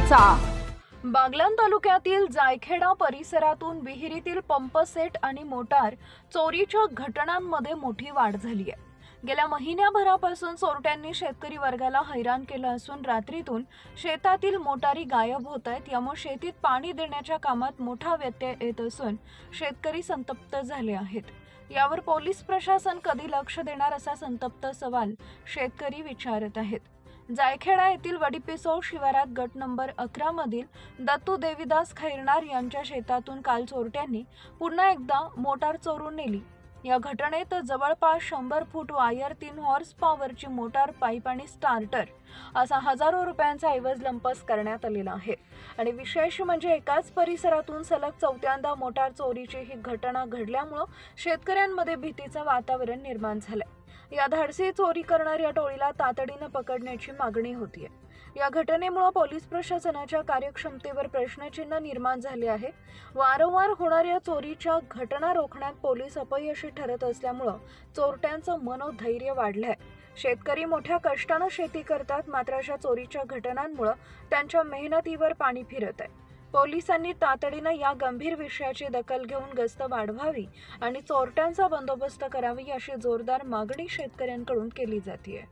महत्त्वाचा। बागलाण तालुक्यातील जायखेडा परिसरातून विहिरीतील पंपसेट आणि मोटार चोरीच्या घटनांमध्ये मोठी वाढ झाली आहे। गेल्या महिन्याभरापासून चोरट्यांनी शेतकरी वर्गाला हैराण केलं असून रात्रीतून शेतातील मोटारी गायब होत आहेत। यामुळे शेतीत पाणी देण्याच्या कामात मोठा व्यत्यय येत असून शेतकरी संतप्त झाले आहेत। यावर पोलीस प्रशासन कधी लक्ष देणार असा संतप्त सवाल शेतकरी विचारत आहेत। जायखेडा येथील वडीपिसोड शिवारात गट नंबर 11 मधील दत्तू देवीदास खैरनार यांच्या शेतातून काल चोरट्यांनी पुन्हा एकदा मोटार चोरून नेली। या घटनेत जवळपास 100 फूट वायर, 3 हॉर्स पॉवरची मोटार, पाईप आणि स्टार्टर असा हजारो रुपयांचा ऐवज लंपास करण्यात आलेला आहे। आणि विशेष म्हणजे एकाच परिसरातून सलग चौथ्यांदा मोटार चोरीची ही घटना घडल्यामुळे शेतकऱ्यांमध्ये भीतीचं वातावरण निर्माण झालंय। या धाडसी चोरी करणाऱ्या टोळीला तातडीने पकडण्याची मागणी होतीये। या घटनेमुळे पोलीस प्रशासनाच्या कार्यक्षमतेवर प्रश्नचिन्ह निर्माण झाले आहे। वारंवार होणाऱ्या चोरीच्या घटना रोखण्यात पोलीस अपयशी ठरत असल्यामुळे चोरट्यांचं मनोधैर्य वाढलंय। शेतकरी मोठ्या कष्टाने शेती करतात, मात्र अशा चोरीच्या घटनांमुळे त्यांच्या मेहनतीवर पाणी फिरत आहे। पोलिसांनी तातडीने या गंभीर विषयाची दखल घेऊन गस्त वाढवावी आणि चोरट्यांचा बंदोबस्त करावी अशी जोरदार मागणी शेतकऱ्यांकडून केली जाते।